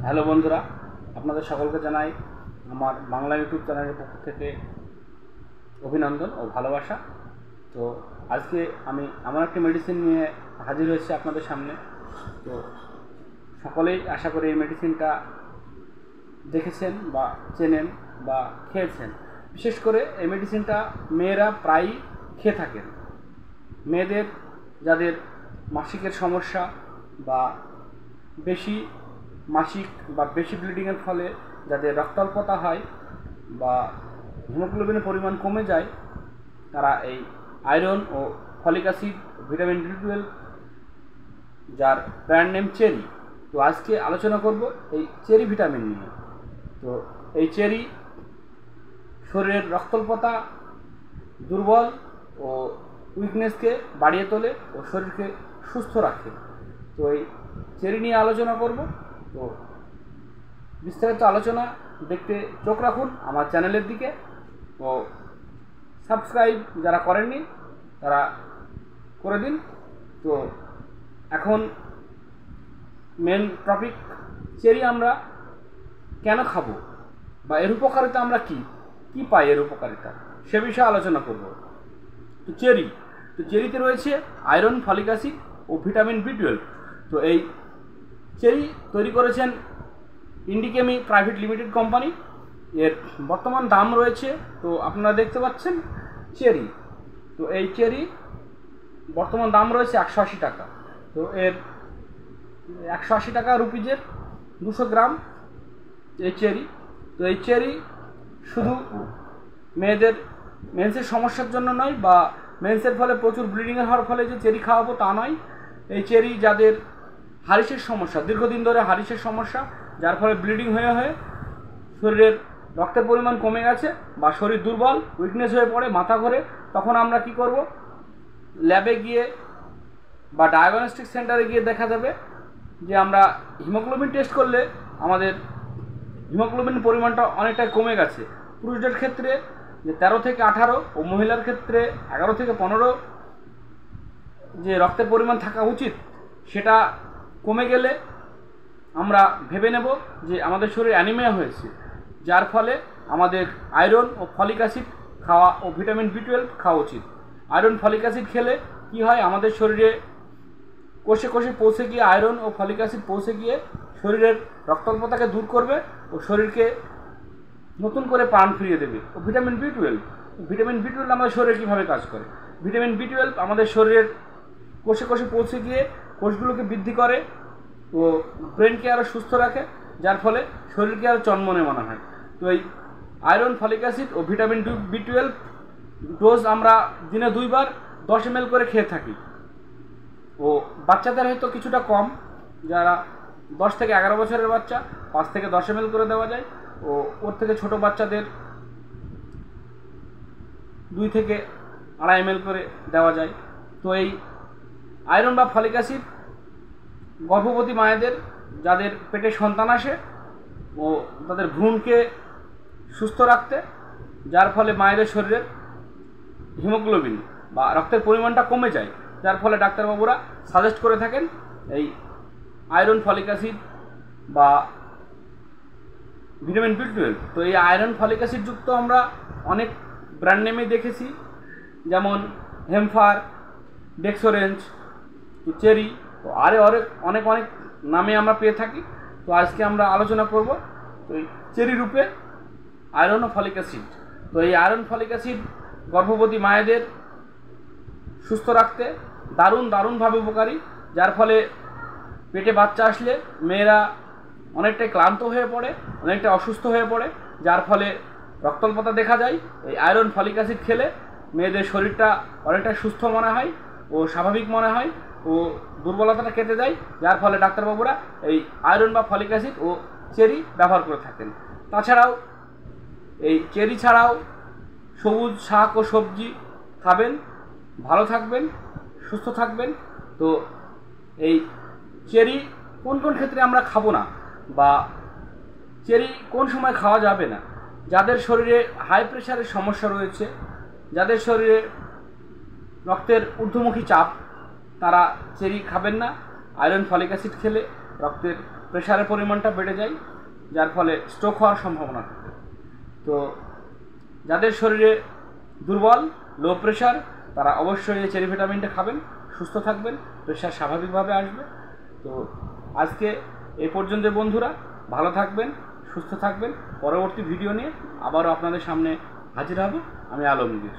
Hello বন্ধুরা, আপনাদের সকলকে জানাই আমার বাংলা ইউটিউব চ্যানেলের পক্ষ থেকে অভিনন্দন ও ভালোবাসা। তো আজকে আমি এমন একটি মেডিসিন নিয়ে হাজির হয়েছি আপনাদের সামনে। তো সকলেই আশা করি এই মেডিসিনটা দেখেছেন বা চেনেন বা খেয়েছেন। বিশেষ করে এই মেডিসিনটা মেয়েরা প্রায়ই খেয়ে থাকেন। মেয়েদের যাদের মাসিকের সমস্যা বা বেশি মাসিক বা বেশি ব্লিডিংয়ের ফলে যাদের রক্তাল্পতা হয় বা হিমোগ্লোবিনের পরিমাণ কমে যায়, তারা এই আয়রন ও ফলিক অ্যাসিড, ভিটামিন B12, যার ব্র্যান্ড নেম চেরি। তো আজকে আলোচনা করব এই চেরি ভিটামিন নিয়ে। তো এই চেরি শরীরের রক্তাল্পতা, দুর্বল ও উইকনেসকে বাড়িয়ে তোলে ও শরীরকে সুস্থ রাখে। তো এই চেরি নিয়ে আলোচনা করব। তো বিস্তারিত আলোচনা দেখতে চোখ রাখুন আমার চ্যানেলের দিকে ও সাবস্ক্রাইব যারা করেননি তারা করে দিন। তো এখন মেন টপিক, চেরি আমরা কেন খাবো বা এর উপকারিতা আমরা কি পাই, এর উপকারিতা সে বিষয়ে আলোচনা করব। তো চেরিতে রয়েছে আয়রন, ফলিক অ্যাসিড ও ভিটামিন B12। তো এই চেরি তৈরি করেছেন ইন্ডিকেমি প্রাইভেট লিমিটেড কোম্পানি। এর বর্তমান দাম রয়েছে, তো আপনারা দেখতে পাচ্ছেন চেরি। তো এই চেরি বর্তমান দাম রয়েছে 180 টাকা। তো এর 180 টাকা রুপিজের 200 গ্রাম এই চেরি। তো এই চেরি শুধু মেয়েদের মেন্সের সমস্যার জন্য নয় বা মেন্সের ফলে প্রচুর ব্লিডিংয়ের হওয়ার ফলে যে চেরি খাওয়াবো তা নয়। এই চেরি যাদের হারিসের সমস্যা, দীর্ঘদিন ধরে হারিসের সমস্যা, যার ফলে ব্লিডিং হয়ে হয়ে শরীরের রক্তের পরিমাণ কমে গেছে বা শরীর দুর্বল, উইকনেস হয়ে পড়ে, মাথা ঘোরে, তখন আমরা কি করব, ল্যাবে গিয়ে বা ডায়াগনস্টিক সেন্টারে গিয়ে দেখা যাবে যে আমরা হিমোগ্লোবিন টেস্ট করলে আমাদের হিমোগ্লোবিন পরিমাণটা অনেকটাই কমে গেছে। পুরুষদের ক্ষেত্রে যে 13 থেকে 18 ও মহিলার ক্ষেত্রে 11 থেকে 15 যে রক্তের পরিমাণ থাকা উচিত সেটা কমে গেলে আমরা ভেবে নেব যে আমাদের শরীরে অ্যানিমিয়া হয়েছে, যার ফলে আমাদের আয়রন ও ফলিক অ্যাসিড খাওয়া ও ভিটামিন B12 খাওয়া উচিত। আয়রন, ফলিক অ্যাসিড খেলে কি হয়, আমাদের শরীরে কোষে কোষে পৌঁছে গিয়ে আয়রন ও ফলিক অ্যাসিড পৌঁছে গিয়ে শরীরের রক্তাল্পতাকে দূর করবে ও শরীরকে নতুন করে প্রাণ ফিরিয়ে দেবে। ও ভিটামিন B12 আমাদের শরীরে কীভাবে কাজ করে, ভিটামিন B12 আমাদের শরীরের কোষে কোষে পৌঁছে গিয়ে কোষগুলোকে বৃদ্ধি করে ও ব্রেনকে আরও সুস্থ রাখে, যার ফলে শরীরকে আরও চনমনে মনে হয়। তো এই আয়রন, ফলিক অ্যাসিড ও ভিটামিন B12 ডোজ আমরা দিনে 2 বার 10 ml করে খেয়ে থাকি। ও বাচ্চাদের হয়তো কিছুটা কম, যারা 10 থেকে 11 বছরের বাচ্চা 5 থেকে 10 ml করে দেওয়া যায়, ও ওর থেকে ছোট বাচ্চাদের 2 থেকে 2.5 ml করে দেওয়া যায়। তো এই আয়রন বা ফলিক অ্যাসিড গর্ভবতী মায়েদের যাদের পেটে সন্তান আসে ও তাদের ভ্রূণকে সুস্থ রাখতে, যার ফলে মায়েদের শরীরের হিমোগ্লোবিন বা রক্তের পরিমাণটা কমে যায়, যার ফলে ডাক্তারবাবুরা সাজেস্ট করে থাকেন এই আয়রন, ফলিক অ্যাসিড বা ভিটামিন B12। তো এই আয়রন, ফলিক অ্যাসিড যুক্ত আমরা অনেক ব্র্যান্ড নেমেই দেখেছি, যেমন হেমফার, ডেক্সোরেঞ্জ, চেরি, তো আরও অনেক নামে আমরা পেয়ে থাকি। তো আজকে আমরা আলোচনা করব তো এই চেরি রূপে আয়রন ও ফলিক অ্যাসিড। তো এই আয়রন, ফলিক অ্যাসিড গর্ভবতী মায়েদের সুস্থ রাখতে দারুণভাবে উপকারী, যার ফলে পেটে বাচ্চা আসলে মেয়েরা অনেকটাই ক্লান্ত হয়ে পড়ে, অনেকটা অসুস্থ হয়ে পড়ে, যার ফলে রক্তাল্পতা দেখা যায়। এই আয়রন, ফলিক অ্যাসিড খেলে মেয়েদের শরীরটা অনেকটা সুস্থ মনে হয় ও স্বাভাবিক মনে হয় ও দুর্বলতাটা কেটে যায়, যার ফলে ডাক্তারবাবুরা এই আয়রন বা ফলিক অ্যাসিড ও চেরি ব্যবহার করে থাকেন। তাছাড়াও এই চেরি ছাড়াও সবুজ শাক ও সবজি খাবেন, ভালো থাকবেন, সুস্থ থাকবেন। তো এই চেরি কোন ক্ষেত্রে আমরা খাবো না বা চেরি কোন সময় খাওয়া যাবে না, যাদের শরীরে হাই প্রেশারের সমস্যা রয়েছে, যাদের শরীরে রক্তের ঊর্ধ্বমুখী চাপ, তারা চেরি খাবেন না। আয়রন, ফলিক অ্যাসিড খেলে রক্তের প্রেশারের পরিমাণটা বেড়ে যায়, যার ফলে স্ট্রোক হওয়ার সম্ভাবনা থাকে। তো যাদের শরীরে দুর্বল, লো প্রেশার, তারা অবশ্যই এই চেরি ভিটামিনটা খাবেন, সুস্থ থাকবেন, প্রেশার স্বাভাবিকভাবে আসবে। তো আজকে এই পর্যন্ত বন্ধুরা, ভালো থাকবেন, সুস্থ থাকবেন। পরবর্তী ভিডিও নিয়ে আবারও আপনাদের সামনে হাজির হব আমি, আলমগীর।